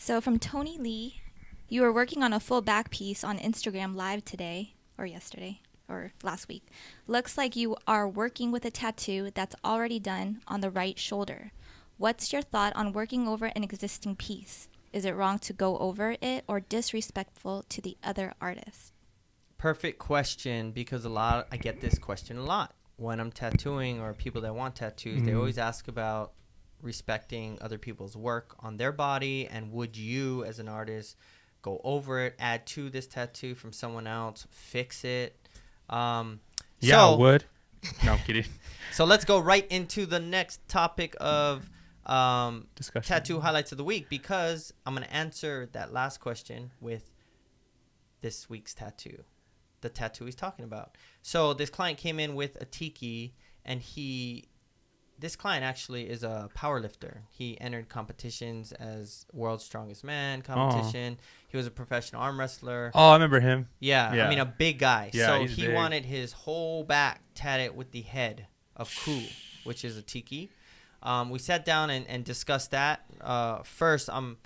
So from Tony Lee, you were working on a full back piece on Instagram Live today, or yesterday, or last week. Looks like you are working with a tattoo that's already done on the right shoulder. What's your thought on working over an existing piece? Is it wrong to go over it or disrespectful to the other artist? Perfect question, because I get this question a lot when I'm tattooing, or people that want tattoos. They always ask about respecting other people's work on their body, and would you as an artist go over it, add to this tattoo from someone else, fix it? Yeah, I would. No, I'm kidding. So let's go right into the next topic of Discussion. tattoo highlights of the week, because I'm going to answer that last question with this week's tattoo, the tattoo he's talking about. So this client came in with a tiki, and this client actually is a power lifter. He entered competitions as World's Strongest Man competition. He was a professional arm wrestler. Oh, I remember him. Yeah. I mean, a big guy. Yeah, so he's he big. wanted his whole back tatted with the head of Ku, which is a tiki. We sat down and discussed that. First, I'm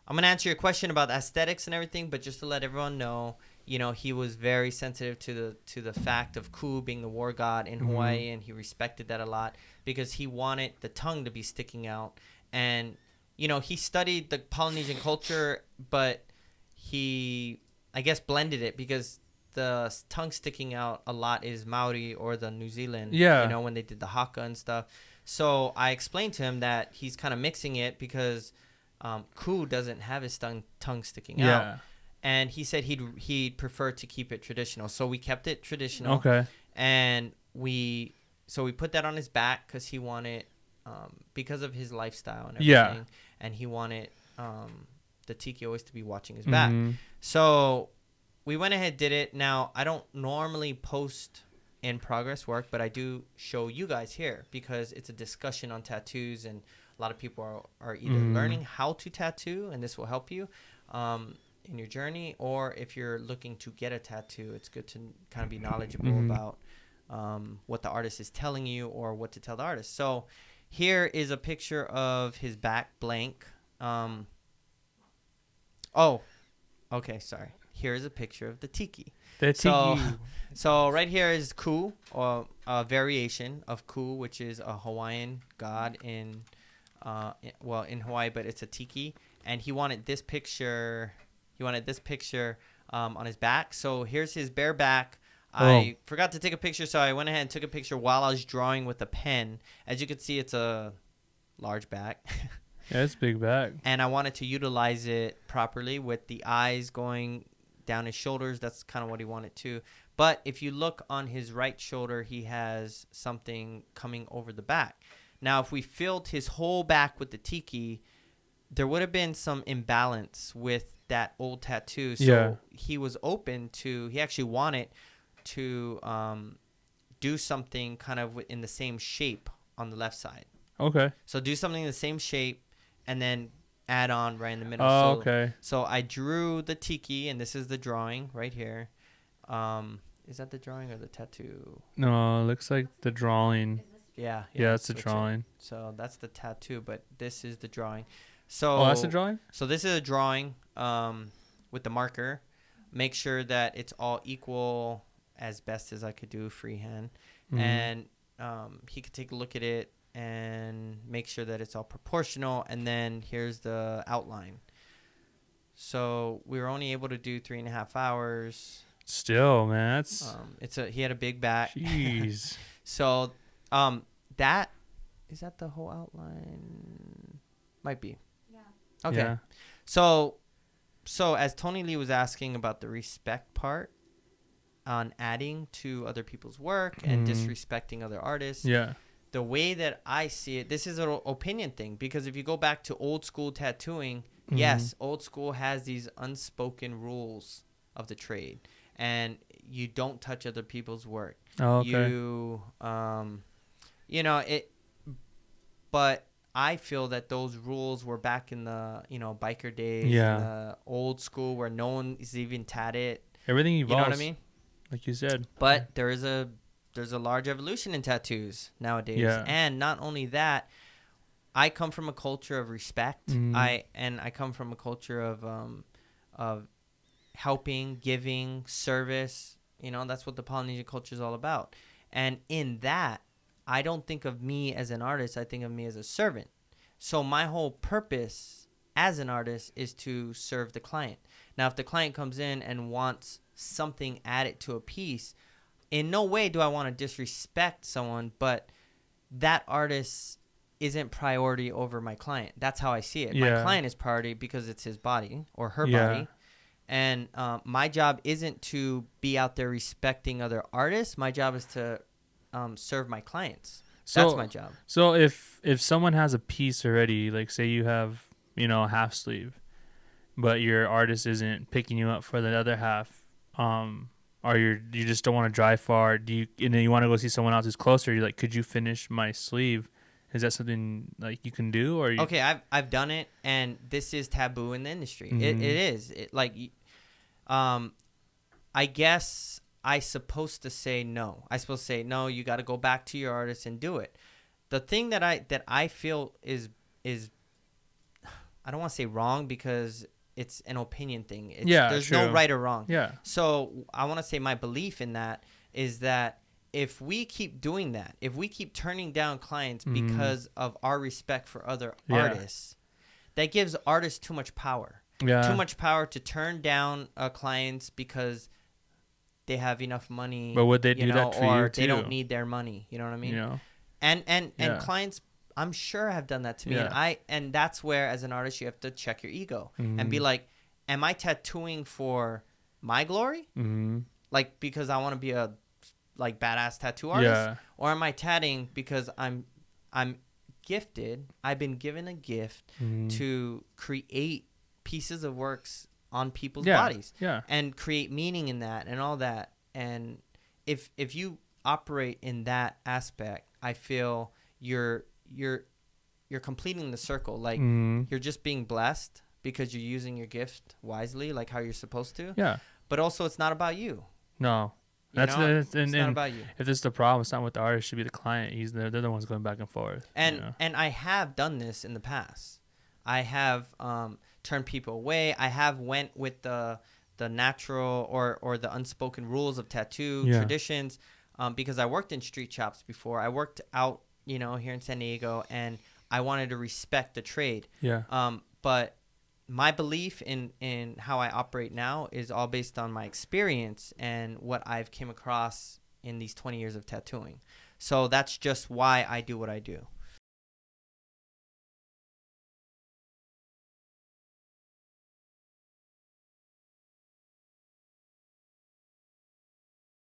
going to answer your question about aesthetics and everything, but just to let everyone know, he was very sensitive to the fact of Ku being the war god in Hawaii, and he respected that a lot because he wanted the tongue to be sticking out. And, he studied the Polynesian culture, but he, I guess, blended it, because the tongue sticking out a lot is Maori or the New Zealand, when they did the haka and stuff. So I explained to him that he's kind of mixing it because Ku doesn't have his tongue sticking out. And he said he'd prefer to keep it traditional. So we kept it traditional. Okay. And we put that on his back because he wanted, because of his lifestyle and everything. Yeah. And he wanted the tiki always to be watching his back. So we went ahead and did it. Now, I don't normally post in progress work, but I do show you guys here because it's a discussion on tattoos, and a lot of people are either learning how to tattoo, and this will help you in your journey, or if you're looking to get a tattoo, it's good to kind of be knowledgeable about what the artist is telling you or what to tell the artist. So here is a picture of his back blank. Okay, sorry. Here is a picture of the tiki. So right here is Ku, or a variation of Ku, which is a Hawaiian god in Hawaii, but it's a tiki. And he wanted this picture. On his back. So here's his bare back. I forgot to take a picture, so I went ahead and took a picture while I was drawing with a pen. As you can see, it's a large back. Yeah, it's a big back. And I wanted to utilize it properly with the eyes going down his shoulders. That's kind of what he wanted to. But if you look on his right shoulder, he has something coming over the back. Now, if we filled his whole back with the tiki, there would have been some imbalance with that old tattoo. So he was he actually wanted to do something kind of in the same shape on the left side. Okay. So do something in the same shape and then add on right in the middle. Oh, okay. So I drew the tiki, and this is the drawing right here. Is that the drawing or the tattoo? No, it looks like the drawing. Yeah, it's the drawing. So that's the tattoo, but this is the drawing. So that's the drawing? So this is a drawing with the marker. Make sure that it's all equal as best as I could do freehand. And he could take a look at it and make sure that it's all proportional. And then here's the outline. So we were only able to do 3.5 hours. Still, man, that's... he had a big back. Jeez. So is that the whole outline? Might be. Okay. Yeah. So as Tony Lee was asking about the respect part on adding to other people's work and disrespecting other artists. Yeah. The way that I see it, this is an opinion thing, because if you go back to old school tattooing, yes, old school has these unspoken rules of the trade, and you don't touch other people's work. Oh, okay. But I feel that those rules were back in the, biker days, in the old school where no one is even tatted. Everything evolves. You know what I mean? Like you said. But there's a large evolution in tattoos nowadays. Yeah. And not only that, I come from a culture of respect. I come from a culture of helping, giving, service. That's what the Polynesian culture is all about. And in that, I don't think of me as an artist. I think of me as a servant. So my whole purpose as an artist is to serve the client. Now, if the client comes in and wants something added to a piece, in no way do I want to disrespect someone, but that artist isn't priority over my client. That's how I see it. Yeah. My client is priority because it's his body or her Yeah. body. And my job isn't to be out there respecting other artists. My job is to serve my clients. That's my job. So if someone has a piece already, like say you have, a half sleeve, but your artist isn't picking you up for the other half, or you just don't want to drive far, and then you want to go see someone else who's closer, you're like, could you finish my sleeve? Is that something like you can do? Or okay, I've done it, and this is taboo in the industry. It is. I guess I supposed to say no. I supposed to say no. You got to go back to your artist and do it. The thing that I feel is I don't want to say wrong because it's an opinion thing. There's true. no right or wrong. Yeah. So I want to say my belief in that is that if we keep doing that, if we keep turning down clients because of our respect for other artists, that gives artists too much power. Yeah. Too much power to turn down clients because they have enough money. But would they do that for or you too? they don't need their money. You know what I mean? And clients, I'm sure, have done that to me. And that's where, as an artist, you have to check your ego and be like, am I tattooing for my glory? Like because I want to be a badass tattoo artist, or am I tatting because I'm gifted? I've been given a gift to create pieces of works on people's bodies, and create meaning in that and all that. And if you operate in that aspect, I feel you're completing the circle. Like you're just being blessed because you're using your gift wisely, like how you're supposed to. Yeah. But also, it's not about you. No. It's not about you. If this is the problem, it's not with the artist. It should be the client. They're the ones going back and forth. And I have done this in the past. I have turned people away. I have went with the natural or the unspoken rules of tattoo traditions, because I worked in street shops before. I worked out, here in San Diego, and I wanted to respect the trade. Yeah. But my belief in how I operate now is all based on my experience and what I've came across in these 20 years of tattooing. So that's just why I do what I do.